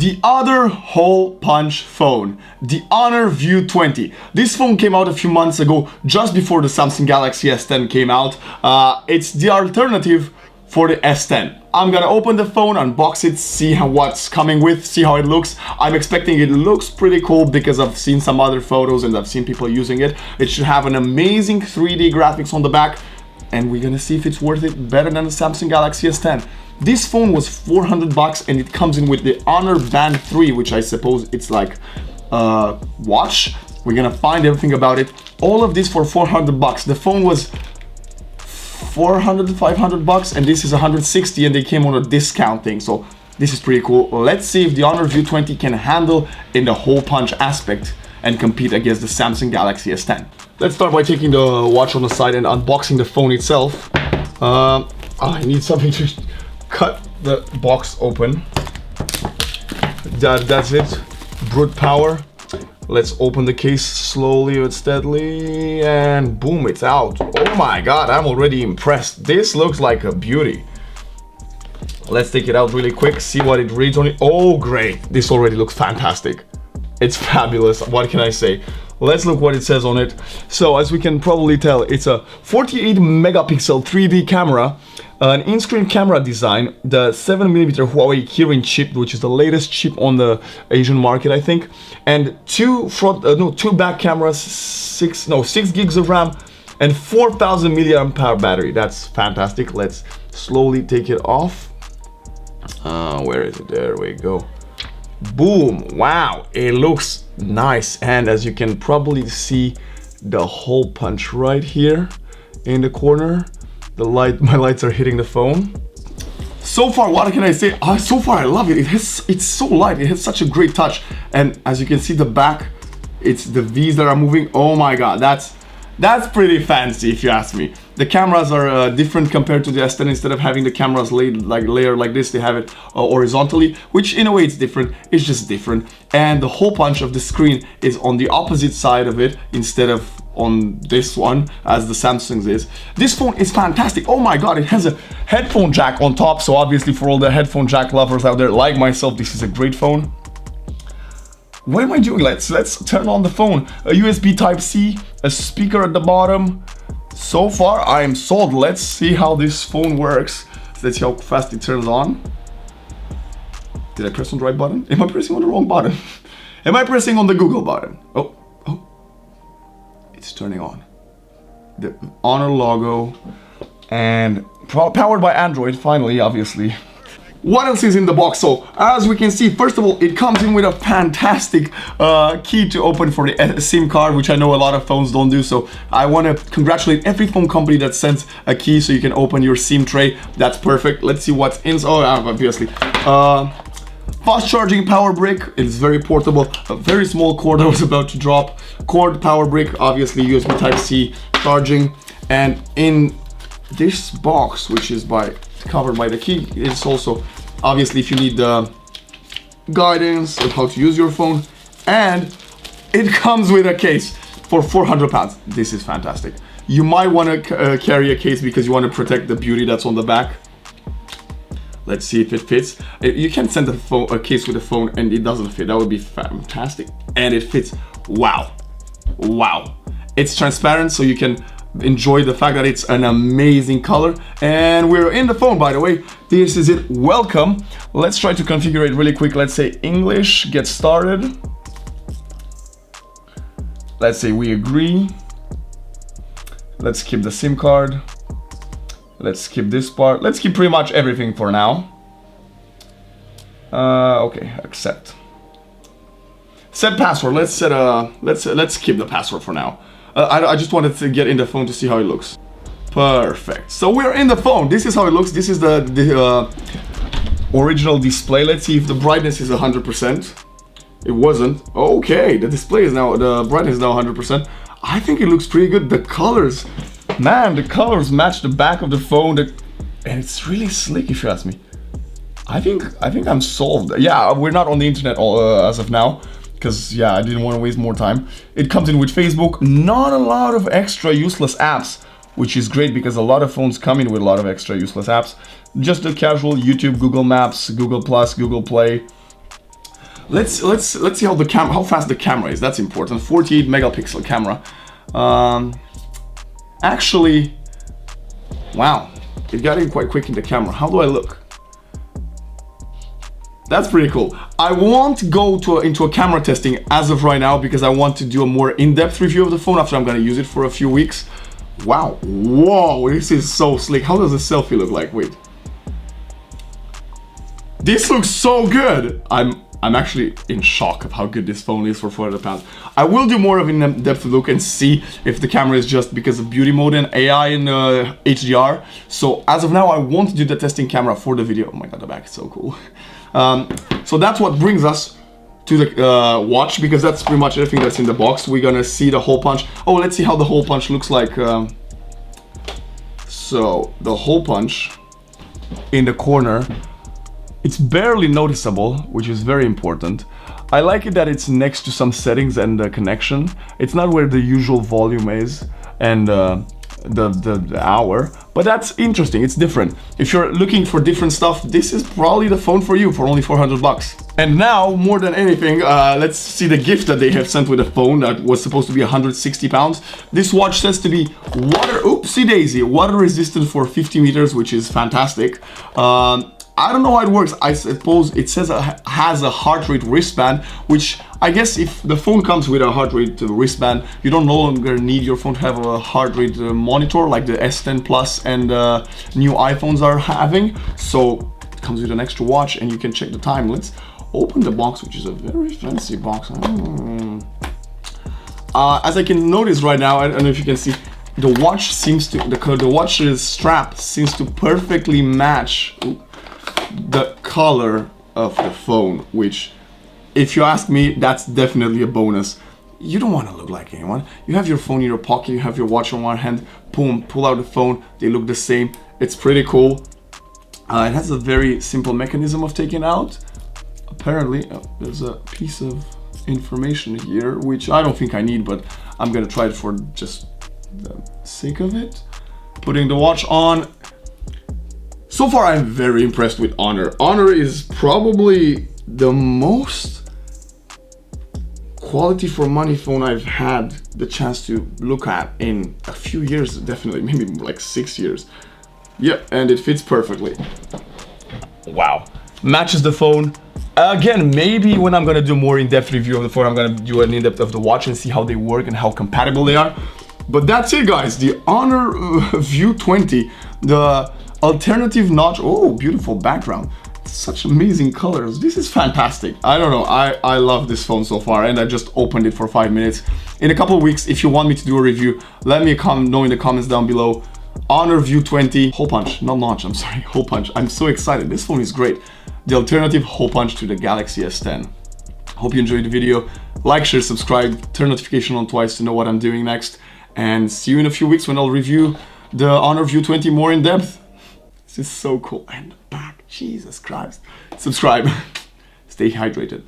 the other hole punch phone, the Honor View 20. This phone came out a few months ago, just before the Samsung Galaxy S10 came out. It's the alternative for the S10. I'm gonna open the phone, unbox it, see what's coming with, see how it looks. I'm expecting it looks pretty cool because I've seen some other photos and I've seen people using it. It should have an amazing 3D graphics on the back, and we're gonna see if it's worth it, better than the Samsung Galaxy S10. This phone was 400 bucks and it comes in with the Honor Band 3, which I suppose it's like a watch. We're gonna find everything about it. All of this for 400 bucks. The phone was 400 to 500 bucks and this is 160, and they came on a discount thing, so this is pretty cool. Let's see if the Honor View 20 can handle in the hole punch aspect and compete against the Samsung Galaxy S10. Let's start by taking the watch on the side and unboxing the phone itself. I need something to cut the box open. That's it. Brute power. Let's open the case slowly but steadily, and boom, it's out. Oh my god, I'm already impressed. This looks like a beauty. Let's take it out really quick, see what it reads on it. Oh great, this already looks fantastic. It's fabulous, what can I say? Let's look what it says on it. So as we can probably tell, it's a 48 megapixel 3D camera, an in-screen camera design, the 7mm Huawei Kirin chip, which is the latest chip on the Asian market, I think, and two back cameras, 6 gigs of RAM, and 4,000 milliamp hour battery. That's fantastic. Let's slowly take it off. Where is it? There we go. Boom! Wow, it looks nice, and as you can probably see, the hole punch right here in the corner. My lights are hitting the phone. So far, what can I say? So far, I love it. It's so light. It has such a great touch, and as you can see, the back, it's the V's that are moving. Oh my god, that's pretty fancy if you ask me. The cameras are different compared to the S10. Instead of having the cameras laid layer like this, they have it horizontally, which in a way it's different. It's just different. And the hole punch of the screen is on the opposite side of it instead of on this one as the Samsung's is. This phone is fantastic. Oh my god, it has a headphone jack on top, so obviously for all the headphone jack lovers out there like myself, this is a great phone. What am I doing? Let's turn on the phone. A USB Type-C, a speaker at the bottom. So far, I am sold. Let's see how this phone works. Let's see how fast it turns on. Did I press on the right button? Am I pressing on the wrong button? Am I pressing on the Google button? Oh. It's turning on. The Honor logo, and powered by Android, finally, obviously. What else is in the box? So, as we can see, first of all, it comes in with a fantastic key to open for the SIM card, which I know a lot of phones don't do. So, I want to congratulate every phone company that sends a key so you can open your SIM tray. That's perfect. Let's see what's in. Oh, obviously. Fast charging power brick. It's very portable. A very small cord I was about to drop. Cord power brick, obviously USB Type-C charging. And in this box, which is covered by the key, it's also obviously if you need the guidance of how to use your phone, and it comes with a case for 400 pounds. This is fantastic. You might want to carry a case because you want to protect the beauty that's on the back. Let's see if it fits. You can send a case with a phone and it doesn't fit. That would be fantastic. And it fits. Wow. Wow. It's transparent, so you can enjoy the fact that it's an amazing color. And we're in the phone, by the way. This is it. Welcome. Let's try to configure it really quick. Let's say English, get started. Let's say we agree. Let's skip the SIM card. Let's skip this part. Let's keep pretty much everything for now. Okay, accept. Set password. Let's skip the password for now. I just wanted to get in the phone to see how it looks. Perfect. So we're in the phone. This is how it looks. This is the original display. Let's see if the brightness is 100%. It wasn't. Okay, the brightness is now 100%. I think it looks pretty good. The colors. Man, the colors match the back of the phone, and it's really slick if you ask me. I think I'm solved. Yeah, we're not on the internet as of now, because yeah, I didn't want to waste more time. It comes in with Facebook, not a lot of extra useless apps, which is great because a lot of phones come in with a lot of extra useless apps. Just the casual YouTube, Google Maps, Google Plus, Google Play. Let's see how fast the camera is. That's important. 48 megapixel camera. Actually, wow, it got in quite quick in the camera. How do I look? That's pretty cool. I won't go into a camera testing as of right now because I want to do a more in-depth review of the phone after I'm gonna use it for a few weeks. Wow, whoa, this is so slick. How does the selfie look like? Wait. This looks so good. I'm actually in shock of how good this phone is for £400. I will do more of an in-depth look and see if the camera is just because of beauty mode and AI and HDR. So as of now, I won't do the testing camera for the video. Oh my god, the back is so cool. So that's what brings us to the watch, because that's pretty much everything that's in the box. We're gonna see the hole punch. Oh, let's see how the hole punch looks like. So the hole punch in the corner, it's barely noticeable, which is very important. I like it that it's next to some settings and the connection. It's not where the usual volume is and the hour, but that's interesting. It's different. If you're looking for different stuff, this is probably the phone for you for only $400. And now, more than anything, let's see the gift that they have sent with the phone that was supposed to be 160 pounds. This watch says to be oopsie daisy, water resistant for 50 meters, which is fantastic. I don't know how it works. I suppose it says it has a heart rate wristband, which I guess if the phone comes with a heart rate wristband, you don't no longer need your phone to have a heart rate monitor like the S10 Plus and new iPhones are having. So it comes with an extra watch and you can check the time. Let's open the box, which is a very fancy box. As I can notice right now, I don't know if you can see, the watch seems to, the watch's strap seems to perfectly match the color of the phone, which, if you ask me, that's definitely a bonus. You don't want to look like anyone. You have your phone in your pocket, you have your watch on one hand, boom, pull out the phone, they look the same. It's pretty cool. It has a very simple mechanism of taking out. Apparently, there's a piece of information here, which I don't think I need, but I'm gonna try it for just the sake of it. Putting the watch on. So far, I'm very impressed with Honor. Honor is probably the most quality for money phone I've had the chance to look at in a few years, definitely, maybe like 6 years. Yep, and it fits perfectly. Wow. Matches the phone. Again, maybe when I'm gonna do more in-depth review of the phone, I'm gonna do an in-depth of the watch and see how they work and how compatible they are. But that's it, guys. The Honor View 20, the alternative notch. Oh, beautiful background. Such amazing colors. This is fantastic. I don't know. I love this phone so far, and I just opened it for 5 minutes. In a couple of weeks, if you want me to do a review, let me know in the comments down below. Honor View 20 hole punch, not notch, I'm sorry, hole punch. I'm so excited. This phone is great. The alternative hole punch to the Galaxy S10. Hope you enjoyed the video. Like, share, subscribe, turn notification on twice to know what I'm doing next. And see you in a few weeks when I'll review the Honor View 20 more in depth. This is so cool. And the back, Jesus Christ. Subscribe. Stay hydrated.